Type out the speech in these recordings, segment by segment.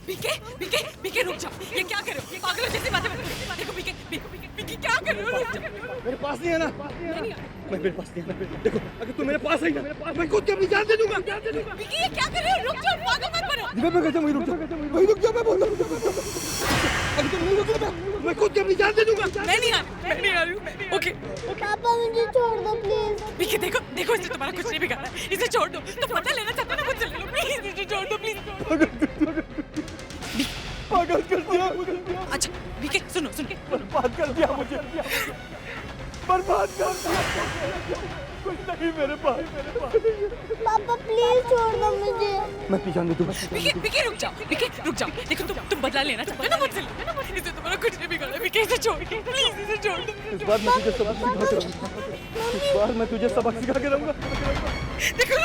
BK BK BK रुक जाओ, ये क्या कर रहे हो? पागलों जैसी बातें मत करो। देखो बीके बीके क्या कर रहे हो? रुक जाओ। मेरे पास नहीं है ना, नहीं मैं मेरे पास नहीं है। देखो अगर तू मेरे पास आई ना, मैं खुद अपनी जान दे दूंगा। बीके ये क्या कर रहे हो? रुक जाओ, पागल मत बनो। मैं कहता हूँ वही रुक जा, मैं बोल रहा हूँ। अगर तुम नहीं रुकोगे मैं खुद अपनी जान दे दूंगा। मैं नहीं आ रही हूँ। ओके पापा मुझे छोड़ दो प्लीज। बीके देखो देखो, इससे तुम्हारा कुछ नहीं बिगाड़ा है। इसे छोड़ दो। तुम बदला लेना चाहते हो ना, मुझसे ले लो प्लीज। इसे छोड़ दो प्लीज। पागल कर दिया। अच्छा बीके सुनो बर्बाद कर दिया मुझे, बर्बाद कर दिया। कुछ नहीं मेरे पास। पापा प्लीज छोड़ दो मुझे। मैं अपनी जान दे दूंगा। बीके रुक जाओ। देखो तुम बदला लेना चाहते हो ना मुझसे, इससे तुम्हारा कुछ नहीं बिगाड़ा। बीके इसे छोड़, प्लीज इसे छोड़ दो। इस बार मैं तुझे सबक सिखा के रहूंगा। इस बार मैं तुझे सबक सिखा के रहूंगा। देखो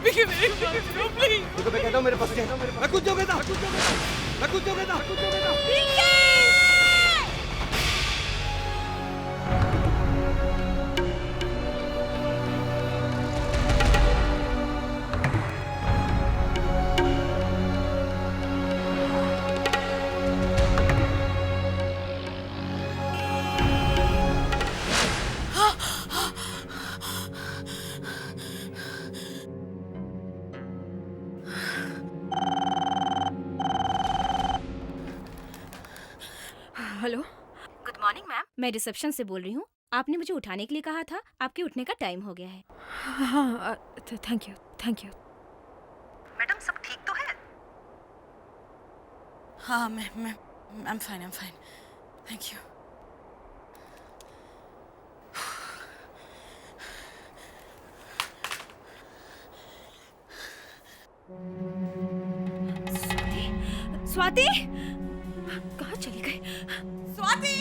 बीके मेरे पास सुनो प्लीज। देखो मैं कहता हूँ मेरे पास नहीं है। मैं खुद जो कहता। हेलो गुड मॉर्निंग मैम, मैं रिसेप्शन से बोल रही हूँ। आपने मुझे उठाने के लिए कहा था, आपके उठने का टाइम हो गया है। हाँ थैंक यू। मैडम सब ठीक तो है? हाँ मैं I am fine thank you. Swati कहाँ चली गई? स्वाति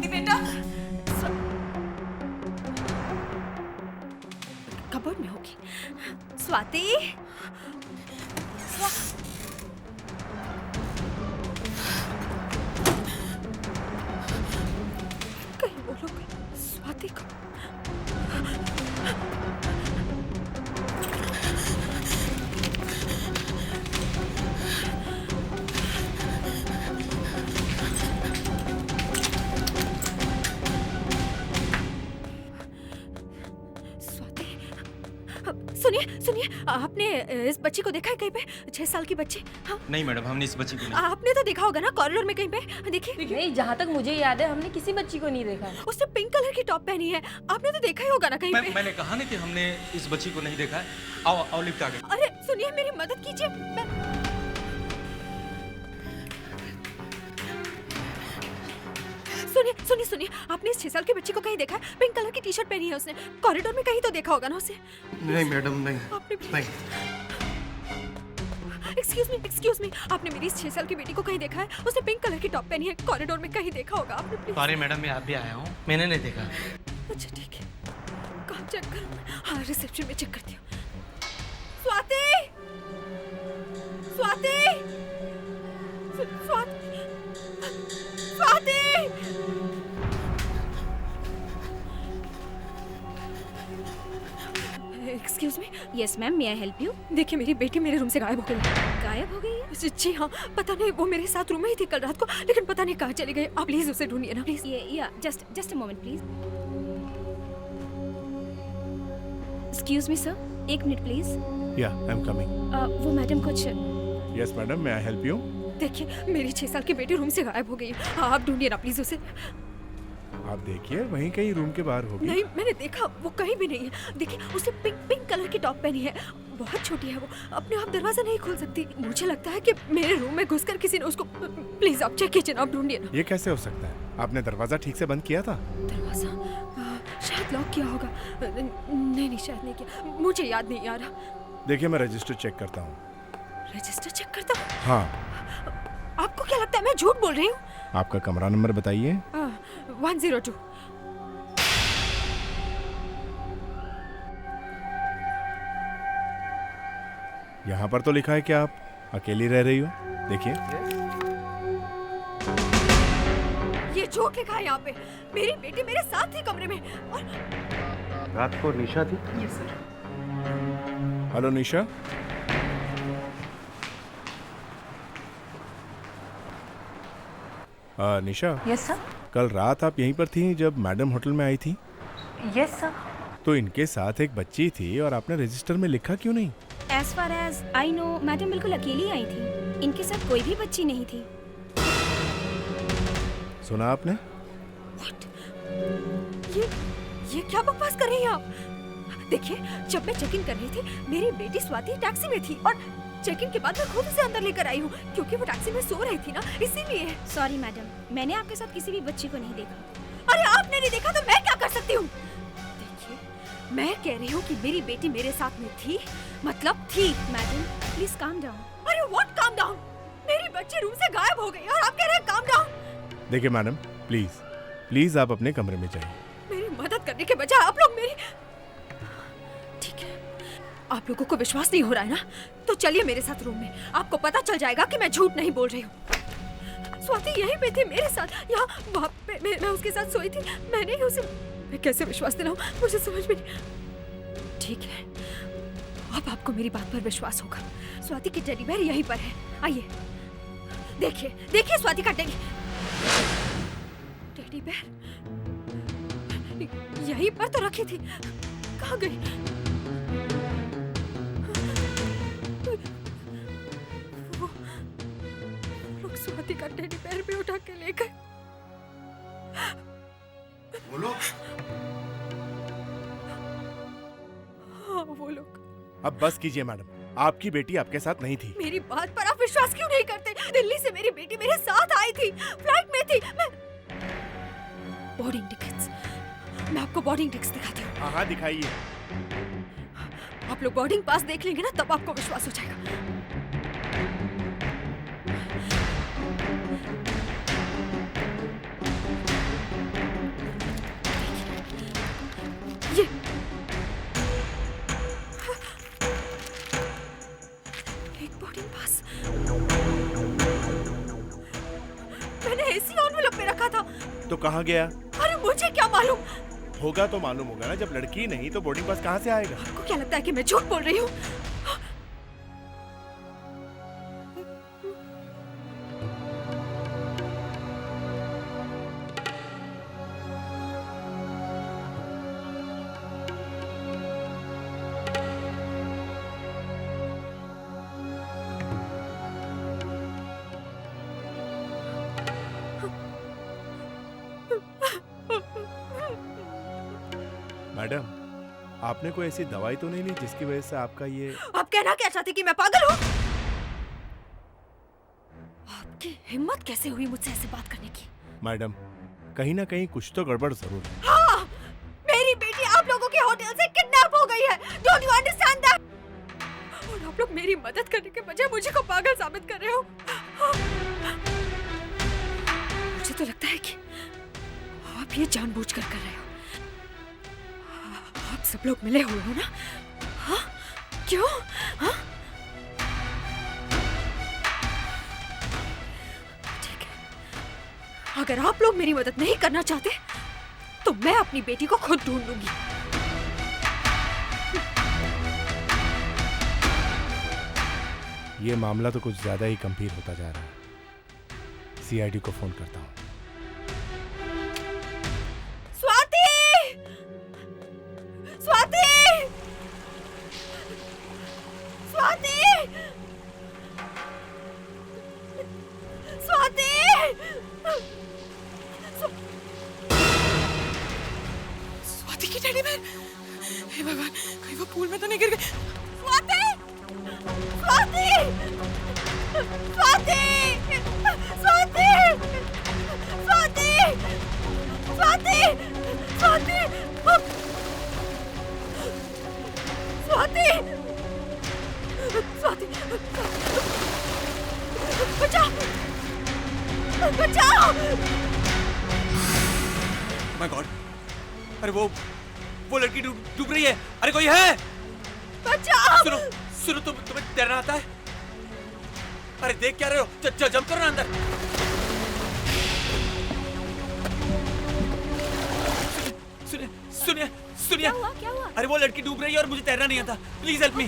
बेटा, कबर्ड में होगी। स्वाति कहीं वो लोग स्वाति को सुनिए, आपने इस बच्ची को देखा है कहीं पे? 6 साल की बच्ची। हाँ? नहीं मैडम, हमने इस बच्ची को नहीं। आपने तो देखा होगा ना कॉरिडोर में कहीं पे। देखिए नहीं, जहाँ तक मुझे याद है हमने किसी बच्ची को नहीं देखा। उसने पिंक कलर की टॉप पहनी है, आपने तो देखा ही होगा ना कहीं पे। मैंने कहा ना कि हमने इस बच्ची को नहीं देखा है। आओ लिफ्ट आ गई। अरे सुनिए, मेरी मदद कीजिए। सुनिए, आपने इस 6 साल की बच्ची को कहीं देखा है? पिंक कलर की टी शर्ट पहनी है उसने। कॉरिडोर में कहीं तो देखा होगा ना उसे। नहीं मैडम, नहीं। आपने नहीं। एक्सक्यूज मी, आपने मेरी इस 6 साल की बेटी को कहीं देखा है? उसने पिंक कलर की टॉप पहनी है, कॉरिडोर में कहीं देखा होगा आपने? प्लीज। सॉरी मैडम, मैं अभी आया हूँ, मैंने नहीं देखा। अच्छा ठीक है, कहाँ चेक करूँ? हाँ रिसेप्शन में चेक करती हूँ। Swati excuse me. Yes ma'am, may I help you? देखिए मेरी बेटी मेरे रूम से गायब हो गई। गायब हो गई है? जी हाँ, पता नहीं, वो मेरे साथ रूम में ही थी कल रात को, लेकिन पता नहीं कहाँ चली गई। आप प्लीज उसे ढूंढिए ना प्लीज। या just a moment please. Excuse me sir, 1 minute please. Yeah, I'm coming. वो मैडम कुछ। Yes, madam. May I help you? देखिए मेरी 6 साल की बेटी रूम से गायब हो गई है। आप ढूंढिए ना प्लीज उसे। आप देखिए, वहीं कहीं रूम के बाहर होगी। नहीं, मैंने देखा, वो कहीं भी नहीं है। देखिए उसे पिंक कलर की टॉप पहनी है, बहुत छोटी है वो, अपने आप दरवाजा नहीं खोल सकती। मुझे लगता है कि मेरे रूम में घुसकर किसी ने उसको। प्लीज आप चेक कीजिए ना, आप ढूंढिए ना। ये कैसे हो सकता है? आपने दरवाजा ठीक से बंद किया था? दरवाजा शायद लॉक किया होगा। नहीं शायद नहीं किया, मुझे याद नहीं आ रहा। देखिए मैं रजिस्टर चेक करता हूँ। रजिस्टर चेक करता हूँ? हाँ। आपको क्या लगता है मैं झूठ बोल रही हूँ? आपका कमरा नंबर बताइए। 102। यहाँ पर तो लिखा है कि आप अकेली रह रही हो। देखिए ये झूठ लिखा है यहाँ पे। मेरी बेटी मेरे साथ थी कमरे में और रात को निशा थी? Yes sir. हेलो निशा। निशा, यस सर। कल रात आप यहीं पर थी जब मैडम होटल में आई थी? Yes sir. तो इनके साथ एक बच्ची थी और आपने रजिस्टर में लिखा क्यों नहीं? As far as I know madam बिल्कुल अकेली आई थी, इनके साथ कोई भी बच्ची नहीं थी। सुना आपने? ये क्या बकवास कर रही हैं आप? देखिए, जब मैं चेक इन कर रही थी मेरी बेटी स्वाति टैक्सी में थी और चेक इन के बाद मैं खुद उसे अंदर लेकर आई हूँ क्योंकि वो टैक्सी में सो रही थी ना, इसीलिए। सॉरी मैडम, मैंने आपके साथ किसी भी बच्ची को नहीं देखा। अरे आपने नहीं देखा तो मैं क्या कर सकती हूँ? देखिए, मैं कह रही हूँ कि मेरी बेटी मेरे साथ में थी, मतलब थी। Madam please calm down. अरे व्हाट काम डाउन? मेरी बच्ची रूम से गायब हो गई और आप कह रहे हैं काम डाउन? देखिए मैडम, प्लीज प्लीज आप अपने कमरे में जाइए। मेरी मदद करने के बजाय आप लोग मेरी... ठीक है, आप लोगों को विश्वास नहीं हो रहा है ना, तो चलिए मेरे साथ रूम में, आपको पता चल जाएगा कि मैं झूठ नहीं बोल रही हूँ। स्वाति यहीं पे थी मेरे साथ, यहाँ वहाँ पे मैं उसके साथ सोई थी। मैंने ही उसे... मैं कैसे विश्वास दिलाऊं, मुझे समझ में नहीं। ठीक है, अब आपको मेरी बात पर विश्वास होगा। स्वाति की टेडी बेयर यहीं पर है, आइए देखिए, देखिए स्वाति का टेडी बेयर यहीं पर तो रखी थी, कहाँ गई? वो लोग स्वाति का टेडी बेयर भी उठा के ले गए। बोलो। हाँ वो लोग। अब बस कीजिए मैडम, आपकी बेटी आपके साथ नहीं थी। मेरी बात पर आप विश्वास क्यों नहीं करते? दिल्ली से मेरी बेटी मेरे साथ आई थी, फ्लाइट में थी। मैं बोर्डिंग टिकट्स, मैं आपको बोर्डिंग टिकट्स दिखाती हूँ। हाँ दिखाइए। आप लोग बोर्डिंग पास देख लेंगे ना, तब आपको विश्वास हो जाएगा। ये एक बोर्डिंग पास मैंने ऐसी एनवेलप में रखा था। तो कहाँ गया? अरे मुझे क्या मालूम? होगा तो मालूम होगा ना, जब लड़की नहीं तो बोर्डिंग पास कहाँ से आएगा? आपको क्या लगता है कि मैं झूठ बोल रही हूँ? मैडम, आपने कोई ऐसी दवाई तो नहीं ली जिसकी वजह से आपका ये... आप कहना क्या चाहते कि मैं पागल हूँ? आपकी हिम्मत कैसे हुई मुझसे ऐसे बात करने की? मैडम, कहीं ना कहीं कुछ तो गड़बड़ जरूर है। हाँ, मेरी बेटी आप लोगों के होटल से किडनैप हो गई है। Don't you understand that? और आप लोग मेरी मदद करने के बजाय मुझे को पागल साबित कर रहे हो। मुझे तो लगता है कि आप ये जानबूझकर कर रहे हो। आप सब लोग मिले हुए हो ना? हाँ? क्यों? हाँ? ठीक है, अगर आप लोग मेरी मदद नहीं करना चाहते, तो मैं अपनी बेटी को खुद ढूंढ लूंगी। ये मामला तो कुछ ज्यादा ही गंभीर होता जा रहा है। सीआईडी को फोन करता हूँ। स्वाति की टेडी बेयर, हे भगवान, कहीं वो पूल में तो नहीं गिर गई? स्वाति! स्वाति! स्वाति! स्वाति! स्वाति! स्वाति! स्वाति! स्वाति! स्वाति! बचाओ! बचाओ! माय गॉड, अरे वो लड़की डूब रही है। अरे कोई है? बचाओ! सुनो सुनो, तुम्हें तैरना आता है? अरे देख क्या रहे हो? जंप करो ना अंदर। सुनिए सुनिए। क्या हुआ? अरे वो लड़की डूब रही है और मुझे तैरना नहीं आता। Please help me.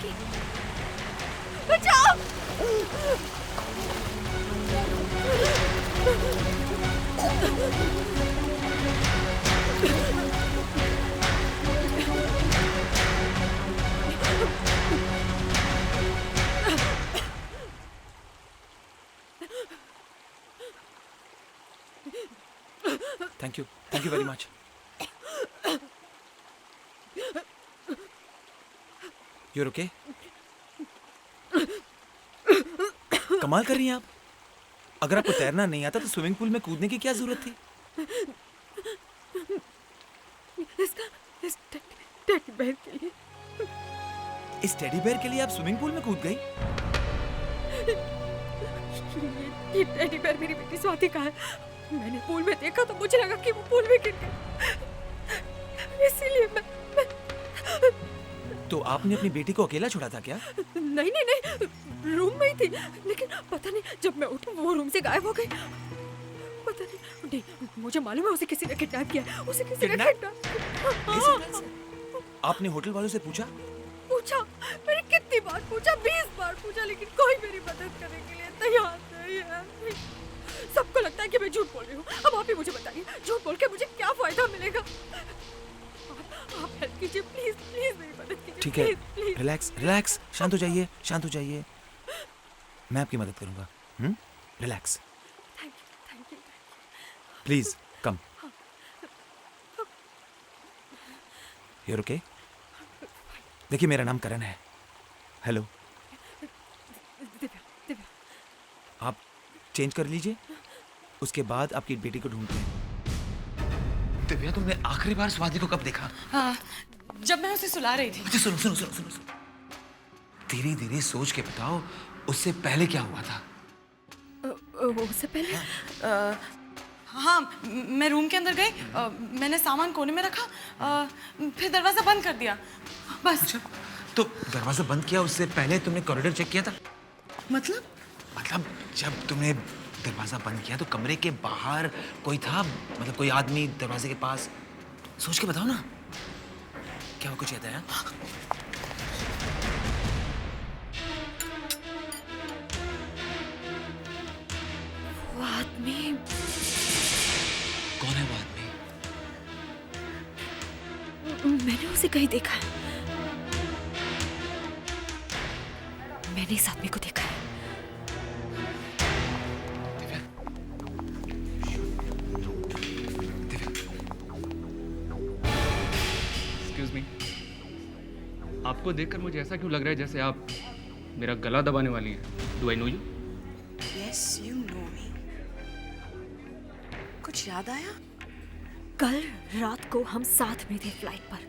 बचाओ। Thank you very much. You're okay? कमाल कर रही हैं आप। अगर आपको तैरना नहीं आता तो स्विमिंग पूल में कूदने की क्या जरूरत थी? इस टेडी बेयर के लिए। इस टेडी बेयर के लिए आप स्विमिंग पूल में कूद गई? ये टेडी बेयर मेरी बेटी स्वाति का है। मैंने पूल में देखा तो मुझे लगा कि वो पूल में गिर गई, इसीलिए मैं तो आपने अपनी बेटी को अकेला छोड़ा था क्या? नहीं, रूम में ही थी, लेकिन पता नहीं जब मैं उठी वो रूम से गायब हो गई। पता नहीं, मुझे मालूम है उसे किसी ने किडनैप किया है। उसे किसी ने किडनैप। आपने होटल वालों से पूछा? मैंने कितनी बार पूछा, 20 बार पूछा, लेकिन कोई मेरी मदद करने के लिए तैयार नहीं है। सबको लगता है कि मैं झूठ बोल रही हूँ। अब आप ही मुझे बताइए, झूठ बोल के मुझे क्या फायदा मिलेगा? आप हेल्प कीजिए प्लीज, मेरी मदद कीजिए। ठीक है, रिलैक्स, शांत हो जाइए। मैं आपकी मदद करूंगा। Relax. Thank you. Please come. You're okay? देखिए मेरा नाम करण है। हेलो। दिव्या। आप चेंज कर लीजिए, उसके बाद आपकी बेटी को ढूंढते हैं। दिव्या, तुमने आखिरी बार स्वाति को कब देखा? जब मैं उसे सुला रही थी। अच्छा सुनो। धीरे सोच के बताओ, उससे पहले क्या हुआ था? उससे पहले हाँ, मैं रूम के अंदर गई, मैंने सामान कोने में रखा, फिर दरवाजा बंद कर दिया, बस। अच्छा, तो दरवाजा बंद किया उससे पहले तुमने कॉरिडोर चेक किया था? मतलब जब तुमने दरवाजा बंद किया तो कमरे के बाहर कोई था? मतलब कोई आदमी दरवाजे के पास? सोच के बताओ ना, क्या वो कुछ याद आया? वो आदमी। कौन है वो आदमी? मैंने उसे कहीं देखा है। मैंने इस आदमी को देखा है। एक्सक्यूज मी, आपको देखकर मुझे ऐसा क्यों लग रहा है जैसे आप मेरा गला दबाने वाली है? Do I know you? Yes, you know me. कुछ याद आया? कल रात को हम साथ में थे फ्लाइट पर,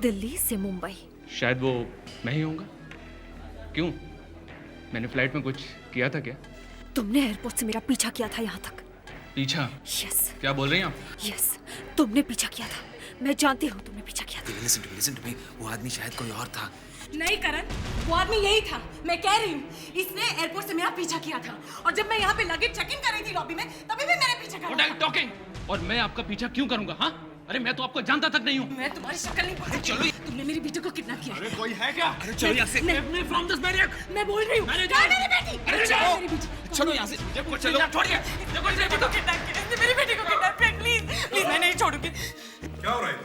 दिल्ली से मुंबई। शायद वो मैं ही होऊंगा। क्यों, मैंने फ्लाइट में कुछ किया था क्या? तुमने एयरपोर्ट से मेरा पीछा किया था यहाँ तक। पीछा? यस। क्या बोल रही हैं आप? यस, तुमने पीछा किया था। मैं जानती हूँ तुमने पीछा किया था। लिसन टू मी, वो आदमी शायद कोई और था। नहीं करण, वो आदमी यही था। मैं कह रही हूँ, इसने एयरपोर्ट से मेरा पीछा किया था, और जब मैं यहाँ पे लगेज चेक इन कर रही थी लॉबी में, तभी भी मेरे पीछे कर What रहा are you था। talking? और मैं आपका पीछा क्यों करूंगा? हाँ, अरे मैं तो आपको जानता तक नहीं हूँ। मैं तुम्हारी शक्ल नहीं पहचान। चलो, तुमने मेरी बेटी को किडनैप किया। अरे कोई है क्या? अरे चलो यहाँ से। मैं फ्रॉम दिस बैरियर। मैं बोल रही हूँ। कहाँ है मेरी बेटी? अरे कहाँ है मेरी बेटी? चलो यहाँ से। देखो चलो, छोड़िए। देखो मेरी बेटी को किडनैप किया। इसने मेरी बेटी को किडनैप किया। प्लीज, मैं नहीं छोड़ूंगी। क्या हो रहा है?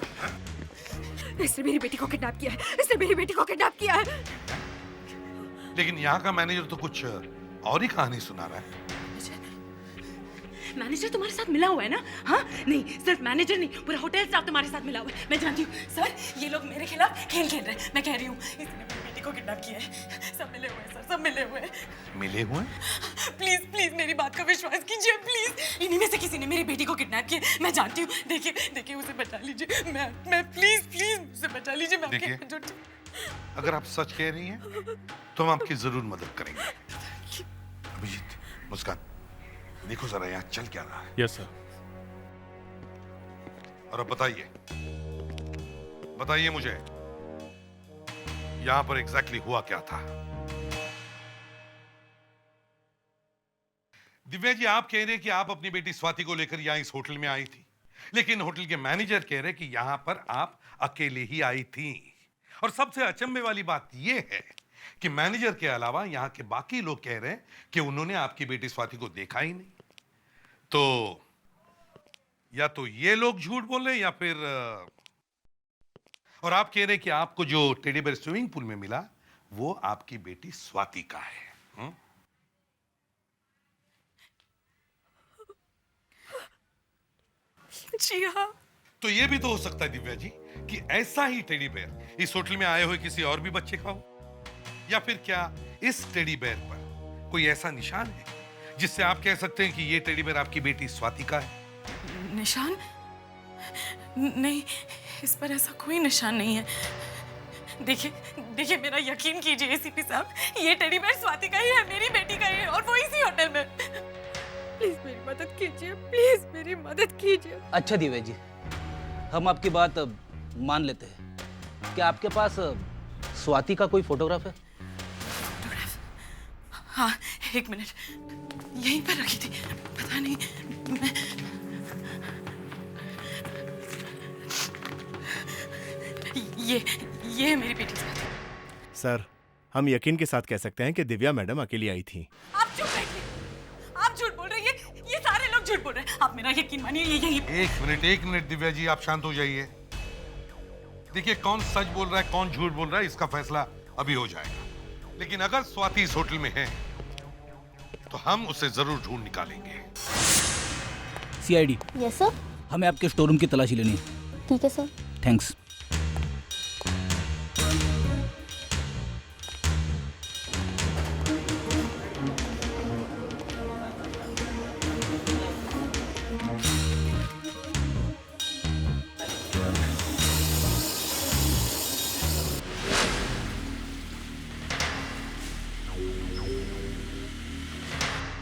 इसने मेरी बेटी को किडनैप किया है। इसने मेरी बेटी को किडनैप किया है। लेकिन यहाँ का मैनेजर तो कुछ और ही कहानी सुना रहा है। मैनेजर तुम्हारे साथ मिला हुआ है ना? हाँ, नहीं सिर्फ मैनेजर नहीं, पूरा होटल स्टाफ तुम्हारे साथ मिला हुआ है। मैं जानती हूँ सर, ये लोग मेरे खिलाफ खेल खेल रहे हैं। मैं कह रही हूँ, इसने मेरी बेटी को किडनैप किया है। सब मिले हुए हैं सर, सब मिले हुए हैं। मिले हुए? प्लीज मेरी बात का विश्वास कीजिए प्लीज। इन्हीं में से किसी ने मेरी बेटी को किडनैप किया। मैं जानती हूँ। देखिए उसे बचा लीजिए। मैं प्लीज उसे बचा लीजिए। मैं देखिए, आपके जो अगर आप सच कह रही हैं तो हम आपकी जरूर मदद करेंगे। अभिजीत, मुस्कान, देखो जरा यहाँ चल क्या रहा है। Yes sir. और अब बताइए मुझे, यहाँ पर एग्जैक्टली हुआ क्या था? दिव्या जी, आप कह रहे हैं कि आप अपनी बेटी स्वाति को लेकर यहाँ इस होटल में आई थी, लेकिन होटल के मैनेजर कह रहे कि यहां पर आप अकेले ही आई थी। और सबसे अचंभे वाली बात यह है कि मैनेजर के अलावा यहां के बाकी लोग कह रहे हैं कि उन्होंने आपकी बेटी स्वाति को देखा ही नहीं। तो या तो ये लोग झूठ बोल रहे हैं या फिर और आप कह रहे हैं कि आपको जो टेडी बेयर स्विमिंग पूल में मिला वो आपकी बेटी स्वाति का है। जी हाँ। तो ये भी तो हो सकता है दिव्या जी कि ऐसा ही टेडी बेयर इस होटल में आए हुए किसी और भी बच्चे का हो, या फिर क्या इस टेडी बेयर पर कोई ऐसा निशान है जिससे आप कह सकते हैं कि ये टेडी बेयर आपकी बेटी स्वाति का है? निशान? नहीं, इस पर ऐसा कोई निशान नहीं है। देखिए मेरा यकीन कीजिए एसीपी साहब, ये टेडी बेयर स्वाति का ही है, मेरी बेटी का ही है, और वो इसी होटल में। प्लीज मेरी मदद कीजिए, प्लीज मेरी मदद कीजिए। अच्छा दिव्या जी, हम आपकी बात मान लेते हैं। क्या आपके पास स्वाति का कोई फोटोग्राफ है? फोटोग्राफ? हाँ, एक मिनट, यहीं पर रखी थी, पता नहीं मैं ये है मेरी बेटी स्वाति। सर, हम यकीन के साथ कह सकते हैं कि दिव्या मैडम अकेली आई थी। आप चुप रहिए, आप झूठ बोल रहे हैं, ये सारे लोग झूठ बोल रहे हैं। आप मेरा यकीन मानिए, ये यही। एक मिनट दिव्या जी, आप शांत हो जाइए। देखिए, कौन सच बोल रहा है कौन झूठ बोल रहा है इसका फैसला अभी हो जाएगा, लेकिन अगर स्वाति इस होटल में है तो हम उसे जरूर ढूंढ निकालेंगे। सीआईडी। Yes sir. हमें आपके स्टोर रूम की तलाशी लेनी है। ठीक है सर। थैंक्स।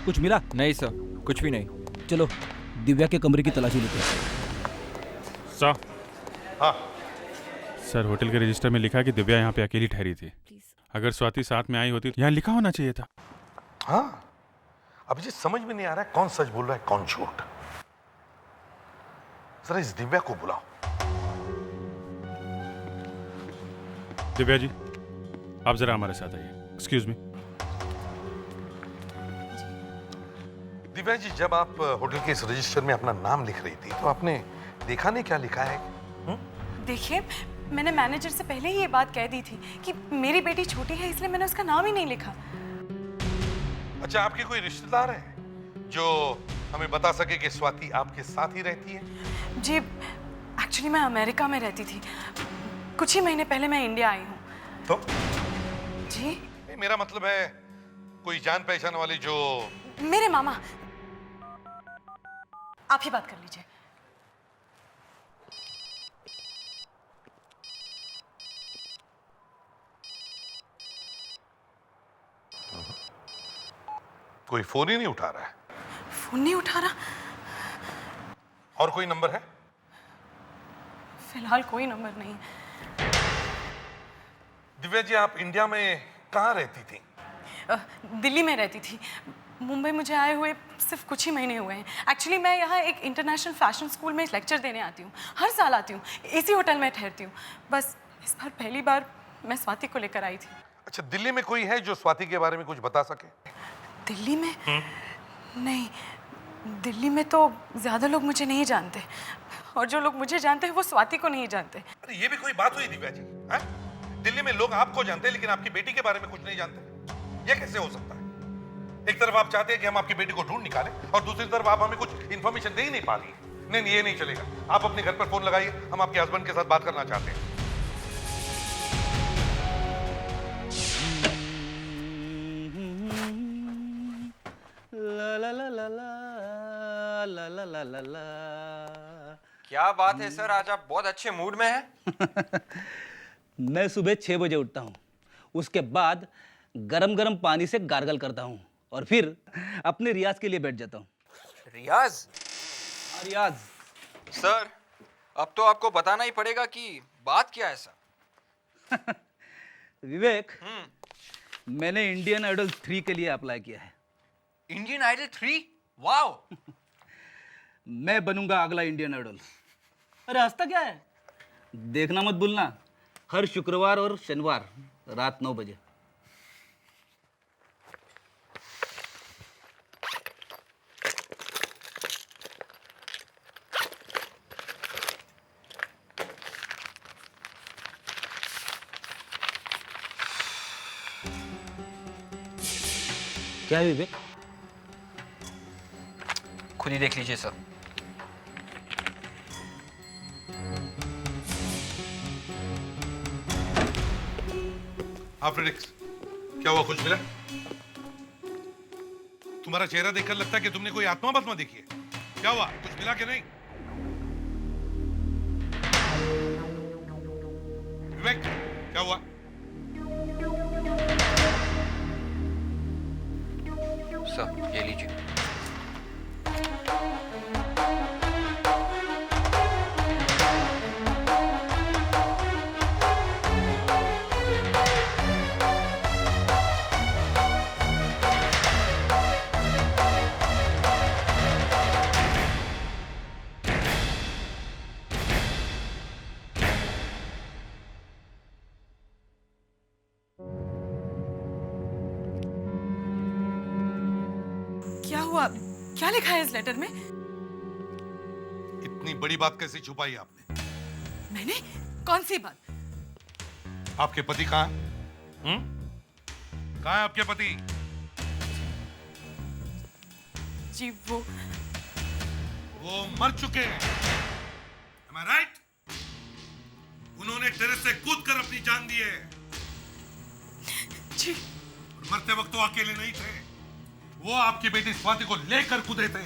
कुछ मिला? नहीं सर, कुछ भी नहीं। चलो दिव्या के कमरे की तलाशी लेते हैं। सर। हाँ सर, होटल के रजिस्टर में लिखा है कि दिव्या यहाँ पे अकेली ठहरी थी। अगर स्वाति साथ में आई होती तो यहाँ लिखा होना चाहिए था। हाँ, अब ये समझ में नहीं आ रहा है कौन सच बोल रहा है कौन झूठ। जरा इस दिव्या को बुलाओ। दिव्या जी, आप जरा हमारे साथ आइए। Excuse me. दिव्या जी, जब आप होटल के इस रजिस्टर में अपना नाम लिख रही थी तो आपने देखा नहीं क्या लिखा है? देखिए, मैंने मैनेजर से पहले ही ये बात कह दी थी कि मेरी बेटी छोटी है, इसलिए मैंने उसका नाम ही नहीं लिखा। अच्छा, आपके कोई रिश्तेदार है जो हमें बता सके कि स्वाति आपके साथ ही रहती है? जी, एक्चुअली मैं अमेरिका में रहती थी, कुछ ही महीने पहले मैं इंडिया आई हूँ। तो जी, मेरा मतलब है कोई जान पहचान वाली जो। मेरे मामा। आप ही बात कर लीजिए। कोई फोन ही नहीं उठा रहा है। फोन नहीं उठा रहा? और कोई नंबर है? फिलहाल कोई नंबर नहीं। दिव्या जी, आप इंडिया में कहाँ रहती थी? दिल्ली में रहती थी। मुंबई मुझे आए हुए सिर्फ कुछ ही महीने हुए हैं। एक्चुअली मैं यहाँ एक इंटरनेशनल फैशन स्कूल में लेक्चर देने आती हूँ, हर साल आती हूँ, इसी होटल में ठहरती हूँ। बस इस बार पहली बार मैं स्वाति को लेकर आई थी। अच्छा, दिल्ली में कोई है जो स्वाति के बारे में कुछ बता सके? दिल्ली में? नहीं, दिल्ली में तो ज़्यादा लोग मुझे नहीं जानते, और जो लोग मुझे जानते हैं वो स्वाति को नहीं जानते। अरे ये भी कोई बात हुई दिव्या जी? है? दिल्ली में लोग आपको जानते हैं लेकिन आपकी बेटी के बारे में कुछ नहीं जानते। ये कैसे हो सकता है? एक तरफ आप चाहते हैं कि हम आपकी बेटी को ढूंढ निकालें और दूसरी तरफ आप हमें कुछ इंफॉर्मेशन दे ही नहीं पा रही। नहीं, ये नहीं चलेगा। आप अपने घर पर फोन लगाइए, हम आपके हस्बैंड के साथ बात करना चाहते हैं। ला ला ला ला ला ला ला ला ला ला। क्या बात है सर, आज आप बहुत अच्छे मूड में हैं। मैं सुबह 6 बजे उठता हूँ, उसके बाद गरम गरम पानी से गार्गल करता हूँ और फिर अपने रियाज के लिए बैठ जाता हूँ। रियाज? रियाज। सर, अब तो आपको बताना ही पड़ेगा कि बात क्या है सर। विवेक, मैंने इंडियन आइडल 3 के लिए अप्लाई किया है। Indian Idol 3? वाओ! मैं बनूंगा अगला इंडियन आइडल। अरे हंसता क्या है? देखना मत भूलना, हर शुक्रवार और शनिवार रात 9 बजे। क्या है विवेक? खुद ही देख लीजिए सर। हाँ फ्रेडिक्स, क्या हुआ? कुछ मिला? तुम्हारा चेहरा देखकर लगता है कि तुमने कोई आत्मा बत्मा देखी है। क्या हुआ? कुछ मिला कि नहीं? विवेक, क्या हुआ? सर ये लीजिए। क्या हुआ? क्या लिखा है इस लेटर में? इतनी बड़ी बात कैसे छुपाई आपने? मैंने? कौन सी बात? आपके पति कहाँ हैं? कहाँ है आपके पति? जी वो मर चुके हैं। Am I right? उन्होंने टेरेस से कूदकर अपनी जान दी है। जी। और मरते वक्त वो अकेले नहीं थे, वो आपकी बेटी स्वाति को लेकर कूदे थे।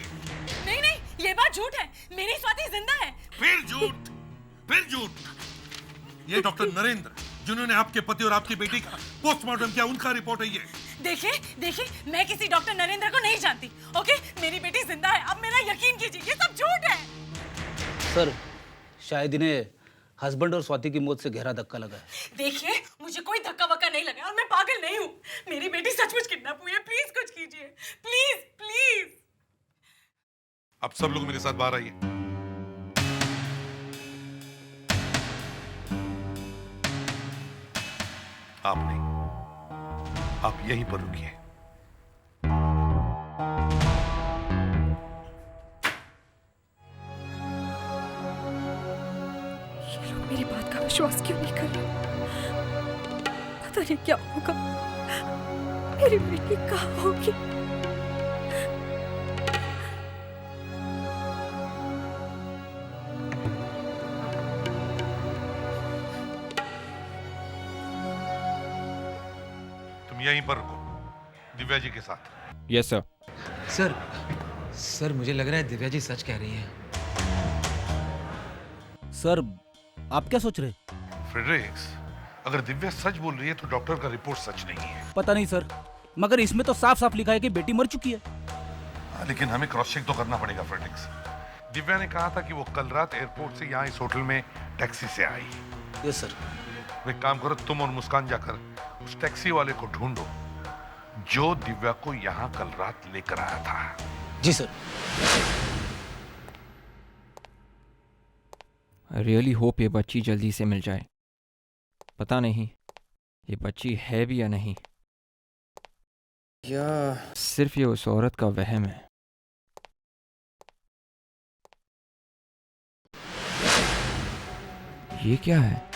नहीं नहीं, ये बात झूठ है। मेरी स्वाति जिंदा है। फिर झूठ, फिर झूठ। ये डॉक्टर नरेंद्र, जिन्होंने आपके पति और आपकी बेटी का पोस्टमार्टम किया, उनका रिपोर्ट है ये। देखिए देखिए, मैं किसी डॉक्टर नरेंद्र को नहीं जानती। ओके, मेरी बेटी जिंदा है। अब मेरा यकीन कीजिए, ये सब झूठ है। सर, शायद इन्हें हस्बैंड और स्वाति की मौत से गहरा धक्का लगा है। देखिए, मुझे कोई धक्का वक्का नहीं लगा और मैं पागल नहीं हूँ। मेरी बेटी सचमुच किडनैप हुई है। प्लीज कुछ कीजिए, प्लीज प्लीज। अब सब लोग मेरे साथ बाहर आइए। आप नहीं, आप यहीं पर रुकिए। ये लोग मेरी बात का विश्वास क्यों नहीं कर रहे? पता नहीं क्या होगा। मेरी बेटी कहाँ होगी? तुम यहीं पर रुको, दिव्या जी के साथ। Yes sir. सर मुझे लग रहा है दिव्या जी सच कह रही हैं। सर, आप क्या सोच रहे? फ्रेडरिक्स, अगर दिव्या सच बोल रही है तो डॉक्टर का रिपोर्ट सच नहीं है। पता नहीं सर, मगर इसमें तो साफ साफ लिखा है कि बेटी मर चुकी है। लेकिन हमें क्रॉस चेक तो करना पड़ेगा फ्रेडरिक्स। दिव्या ने कहा था कि वो कल रात एयरपोर्ट से यहाँ इस होटल में टैक्सी से आई। Yes sir. वो एक काम करो, तुम और मुस्कान जाकर उस टैक्सी वाले को ढूंढो जो दिव्या को यहाँ कल रात लेकर आया था। जी सर। आई रियली होप ये बच्ची जल्दी से मिल जाए। पता नहीं ये बच्ची है भी या नहीं, या सिर्फ ये उस औरत का वहम है। ये क्या है?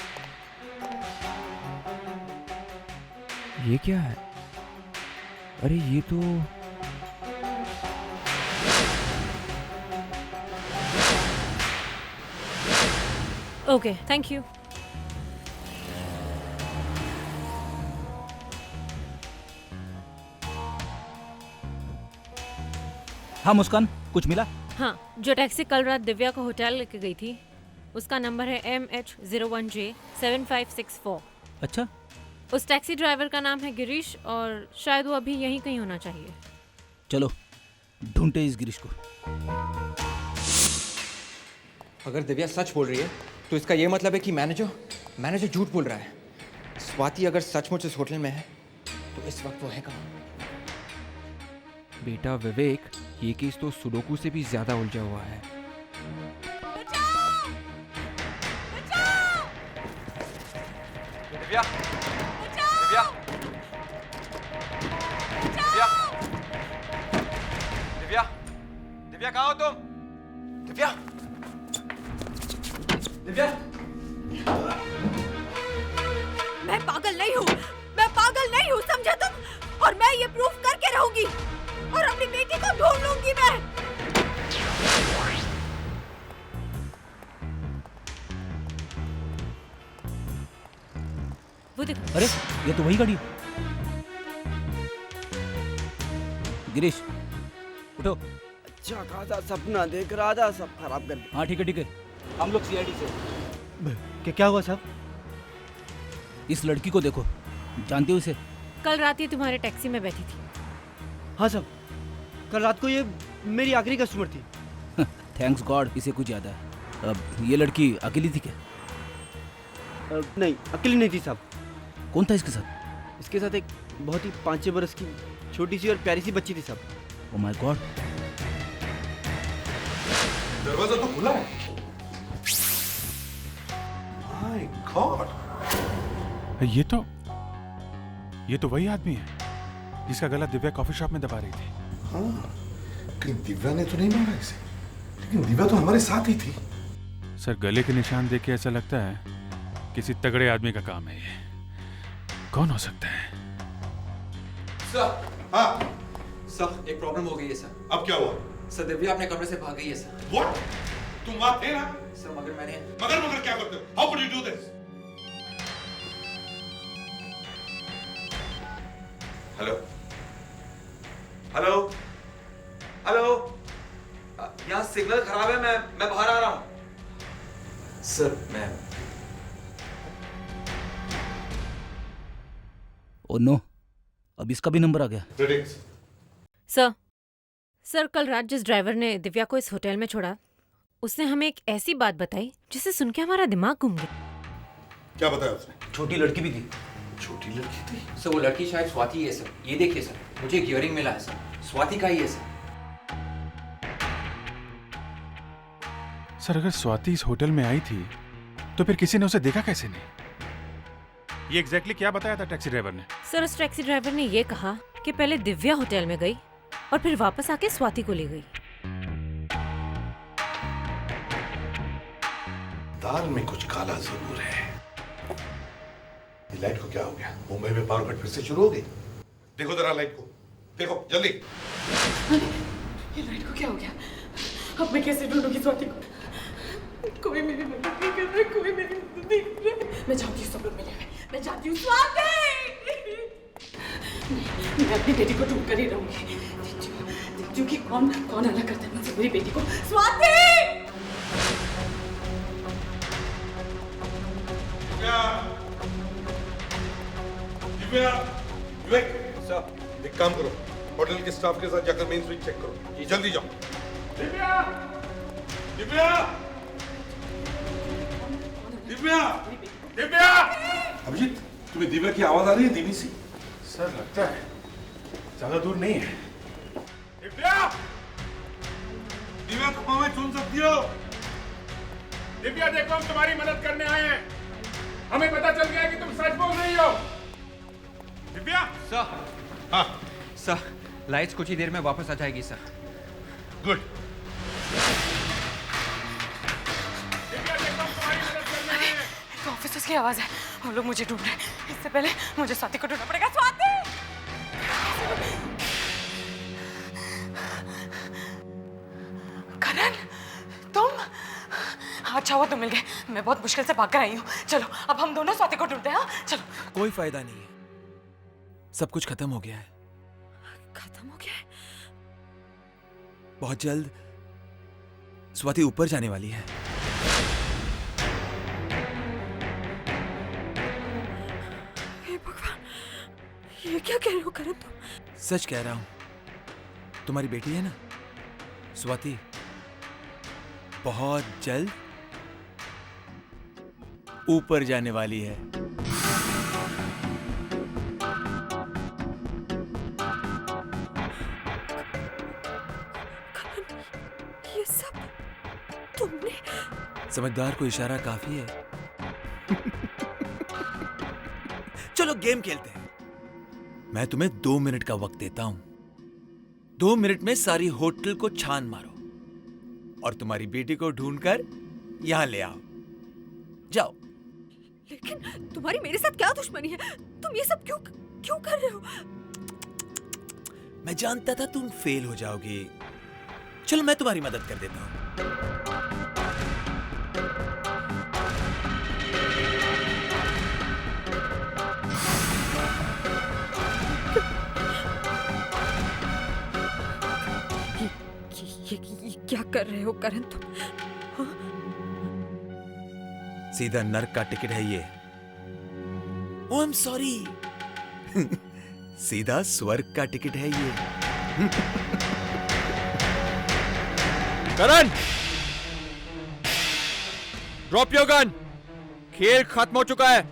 ये क्या है? अरे ये तो ओके, थैंक यू। हाँ मुस्कान, कुछ मिला? हाँ, जो टैक्सी कल रात दिव्या को होटल लेके गई थी, उसका नंबर है MH01J7564। अच्छा। उस टैक्सी ड्राइवर का नाम है गिरीश और शायद वो अभी यहीं कहीं होना चाहिए। चलो ढूंढते इस गिरीश को। अगर दिव्या सच बोल रही है तो इसका ये मतलब है कि मैनेजर झूठ बोल रहा है। स्वाति अगर सचमुच इस होटल में है तो इस वक्त वो है कहाँ? बेटा विवेक, ये केस तो सुडोकू से भी ज्यादा उलझा हुआ है। दिव्या, दिव्या, दिव्या, दिव्या, दिव्या कहाँ हो तुम? दिव्या, दिव्या। मैं पागल नहीं हूँ, मैं पागल नहीं हूँ, समझे तुम? और मैं ये प्रूफ करके रहूंगी और अपनी बेटी को ढूंढ लूंगी मैं। वो देखो। अरे ये तो वही गाड़ी है। गिरीश उठो। अच्छा खासा सपना देख रहा था, सब खराब कर दिया। हाँ ठीक है, हम लोग सीआईडी से। क्या हुआ साहब? इस लड़की को देखो, जानते हो इसे? कल रात ये तुम्हारे टैक्सी में बैठी थी। हाँ साहब, कल रात को ये मेरी आखिरी कस्टमर थी। थैंक्स गॉड इसे कुछ याद है। अब ये लड़की अकेली थी क्या? नहीं, अकेली नहीं थी साहब। कौन था इसके साथ? इसके साथ एक बहुत ही 5-6 बरस की छोटी सी और प्यारी सी बच्ची थी साहब। Oh my God. दरवाजा तो खुला है। My God. ये तो वही आदमी है जिसका गला दिव्या कॉफी शॉप में दबा रही थी। हाँ, लेकिन दिव्या ने तो नहीं मारा इसे। लेकिन दिव्या तो हमारे साथ ही थी। सर गले के निशान देख के ऐसा लगता है किसी तगड़े आदमी का काम है ये। कौन हो सकता है? सर। हाँ सर, एक प्रॉब्लम हो गई है सर। अब क्या हुआ? सर दिव्या अपने कमरे से भाग गई है सर। What? तुम वहां थे ना? सर मगर मैंने मगर क्या करते हो? How could you do this? Hello hello hello, यहाँ सिग्नल खराब है, मैं बाहर आ रहा हूँ। सर मैं ओह नो, अब इसका भी नंबर आ गया। सर कल रात जिस ड्राइवर ने दिव्या को इस होटल में छोड़ा, उसने हमें एक ऐसी बात बताई जिसे सुन के हमारा दिमाग घूम गया। क्या बताया उसने? छोटी लड़की भी थी। छोटी लड़की थी? सर वो लड़की शायद स्वाति है सर। ये देखिए सर, मुझे एक इयरिंग मिला है सर, स्वाति का ही है सर। सर अगर स्वाति इस होटल में आई थी तो फिर किसी ने उसे देखा कैसे नहीं? ये एग्जैक्टली क्या बताया था टैक्सी ड्राइवर ने? सर उस टैक्सी ड्राइवर ने ये कहा कि पहले दिव्या होटल में गई और फिर वापस आके स्वाति को ले गई। दाल में कुछ काला जरूर है। ये लाइट को क्या हो गया? मुंबई में पावर कट फिर से शुरू हो गई। देखो जरा लाइट को, देखो जल्दी। ये लाइट को क्या हो गया? अब मैं कैसे ढूंढूंगी स्वाति को? कोई मेरी मदद नहीं कर रहा, कोई मेरी मदद नहीं कर रहा। मैं जानती हूँ सब लोग मिले हुए, मैं जानती हूँ स्वाति। मैं अपनी बेटी को ढूंढ कर ही रहूंगी। देखती हूँ कि कौन अलग करता है मुझसे मेरी बेटी को। स्वाति! दिव्या, विवेक, सर, एक काम करो, होटल के स्टाफ के साथ जाकर मेन स्विच चेक करो। जल्दी जाओ। दिव्या, दिव्या, दिव्या, दिव्या। अभिजीत, तुम्हें दिव्या की आवाज आ रही है धीमी सी? सर लगता है ज्यादा दूर नहीं है। दिव्या, दिव्या तुम हमें सुन सकती हो? दिव्या देखो, हम तुम्हारी मदद करने आए हैं। हमें पता चल गया कि तुम सच बोल रही हो। दिव्या। सर। हाँ सर, लाइट्स कुछ ही देर में वापस आ जाएगी सर। गुड। ऑफिसर्स की आवाज है, वो लोग मुझे ढूंढ रहे हैं। इससे पहले मुझे स्वाति को ढूंढना पड़ेगा। स्वाति! करण, तुम? अच्छा हुआ तुम मिल गए, मैं बहुत मुश्किल से भाग कर आई हूँ। चलो अब हम दोनों स्वाति को ढूंढते हैं। हाँ चलो। कोई फायदा नहीं है, सब कुछ खत्म हो गया है। खत्म हो गया है? बहुत जल्द स्वाति ऊपर जाने वाली है। हे भगवान, ये क्या कह रहे हो करण तुम? सच कह रहा हूं, तुम्हारी बेटी है ना स्वाति, बहुत जल्द ऊपर जाने वाली है। ये सब तुमने? समझदार को इशारा काफी है। चलो गेम खेलते हैं। मैं तुम्हें 2 मिनट का वक्त देता हूं। 2 मिनट में सारी होटल को छान मारो और तुम्हारी बेटी को ढूंढकर यहां ले आओ। जाओ। लेकिन तुम्हारी मेरे साथ क्या दुश्मनी है? तुम ये सब क्यों कर रहे हो? मैं जानता था तुम फेल हो जाओगी। चलो मैं तुम्हारी मदद कर देता हूं। ये क्या कर रहे हो करण तुम? सीधा नर्क का टिकट है ये। Oh I am sorry. सीधा स्वर्ग का टिकट है ये। Karan, drop your gun. खेल खत्म हो चुका है।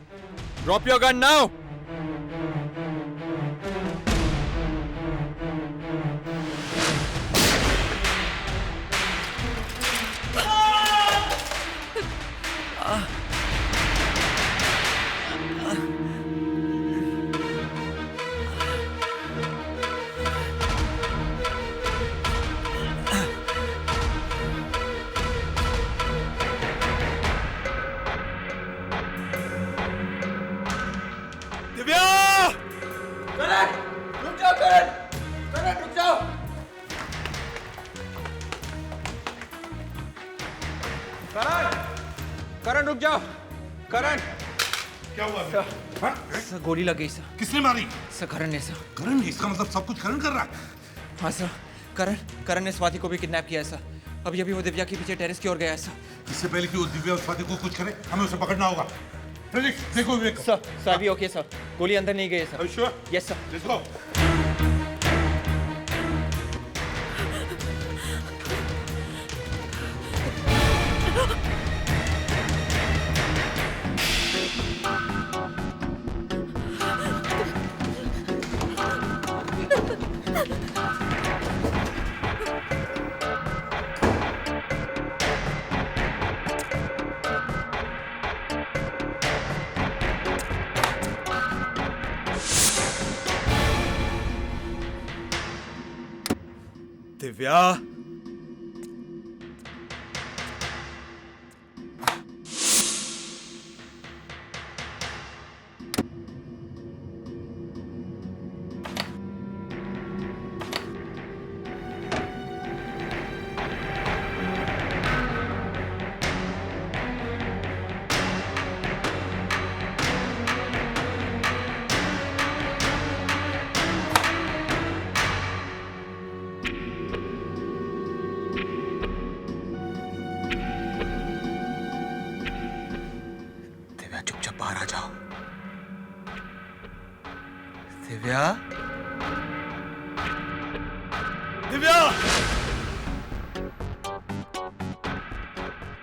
Drop your gun now. Karan रुक जाओ। करण, क्या हुआ? सर गोली लग गई सर। किसने मारी? सर करण ने। सर करण ने? इसका मतलब सब कुछ करण कर रहा है? हाँ सर, करण ने स्वाति को भी किडनैप किया है सर। अभी वो दिव्या के पीछे टेरेस की ओर गया है सर। इससे पहले कि वो दिव्या और स्वाति को कुछ करे, हमें उसे पकड़ना होगा। देखो विवेक। सर अभी ओके सर, गोली अंदर नहीं गई है sir. Sure? Yes sir. Let's go. Divya, बाहर आ जाओ। दिव्या, दिव्या,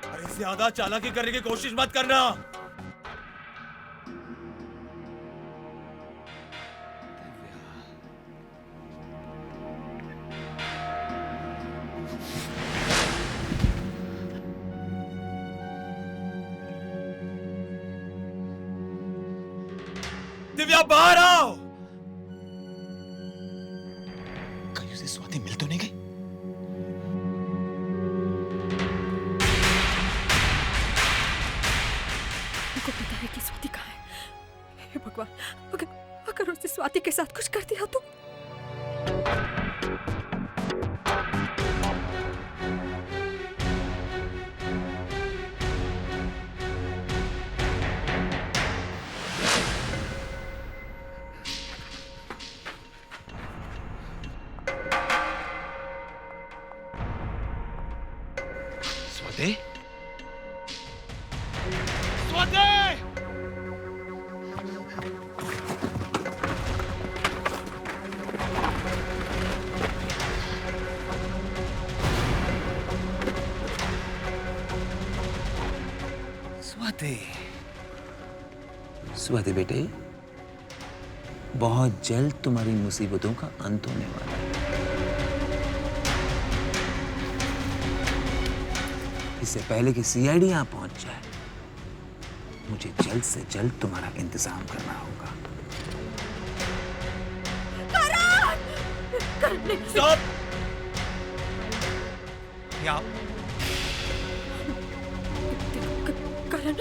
अरे ज्यादा चालाकी करने की कोशिश मत करना। दिव्या बाहर आओ। कहीं उसे स्वाति मिल तो नहीं गई? मुझको पता है कि स्वाति कहाँ है। हे भगवान, अगर उसने स्वाति के साथ कुछ कर दिया तो। स्वाति, स्वाति! स्वाति, स्वाति बेटे, बहुत जल्द तुम्हारी मुसीबतों का अंत होने वाला है। इससे पहले कि सीआईडी यहाँ पहुंच जाए, मुझे जल्द से जल्द तुम्हारा इंतजाम करना होगा। स्टॉप! यहाँ करण,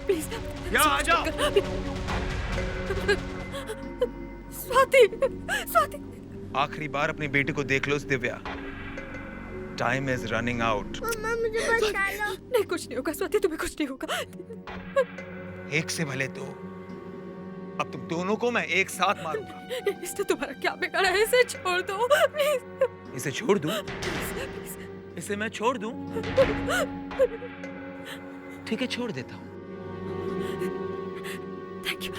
प्लीज यहाँ आ जाओ। स्वाति, स्वाति। आखिरी बार अपनी बेटी को देख लो Divya. Time is running out. मम्मा मुझे बचा लो। नहीं, कुछ नहीं होगा स्वाति, तुम्हें कुछ नहीं होगा। एक से भले दो। अब तुम दोनों को मैं एक साथ मारूंगा। इसने तुम्हारा क्या बिगाड़ा है? इसे छोड़ दो प्लीज। इसे छोड़ दूं? इसे मैं छोड़ दूं? ठीक है, छोड़ देता हूं। Thank you.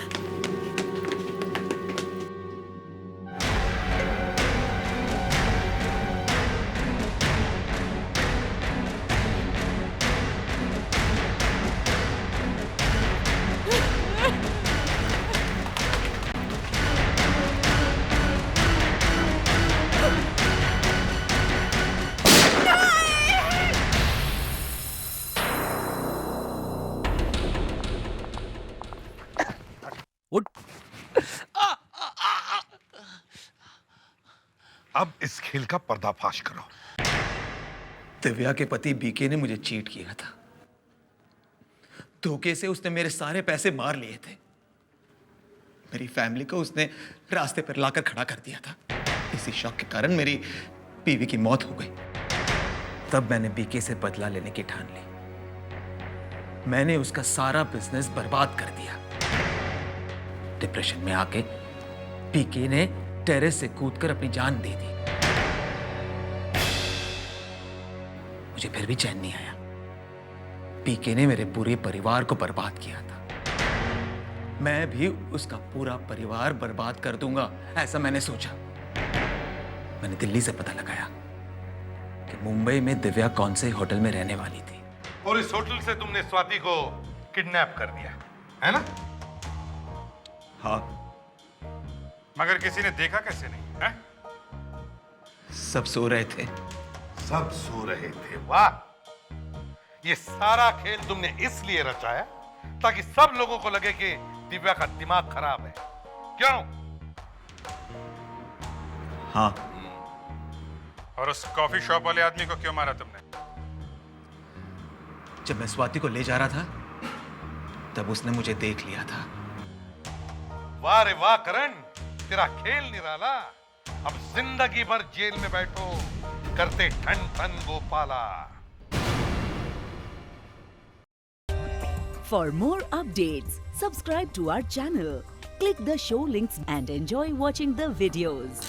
अब इस खेल का पर्दाफाश करो। दिव्या के पति बीके ने मुझे चीट किया था। धोखे से उसने मेरे सारे पैसे मार लिए थे। मेरी फैमिली को उसने रास्ते पर लाकर खड़ा कर दिया था। इसी शौक के कारण मेरी बीवी की मौत हो गई। तब मैंने बीके से बदला लेने की ठान ली। मैंने उसका सारा बिजनेस बर्बाद कर दिया। डिप्रेशन में आके बीके ने टेरेस से कूदकर अपनी जान दे दी। मुझे फिर भी चैन नहीं आया। पीके ने मेरे पूरे परिवार को बर्बाद किया था। मैं भी उसका पूरा परिवार बर्बाद कर दूंगा, ऐसा मैंने सोचा। मैंने दिल्ली से पता लगाया कि मुंबई में दिव्या कौन से होटल में रहने वाली थी। और इस होटल से तुमने स्वाति को किडनैप कर दिया, है ना? हाँ। मगर किसी ने देखा कैसे नहीं है? सब सो रहे थे। सब सो रहे थे? वाह! ये सारा खेल तुमने इसलिए रचाया ताकि सब लोगों को लगे कि दिव्या का दिमाग खराब है, क्यों? हाँ। और उस कॉफी शॉप वाले आदमी को क्यों मारा तुमने? जब मैं स्वाति को ले जा रहा था तब उसने मुझे देख लिया था। वाह रे वाह करण, तेरा खेल निराला। अब जिंदगी भर जेल में बैठो करते ठन ठन Gopala. For more updates, subscribe to our channel, click the show links and enjoy watching the videos.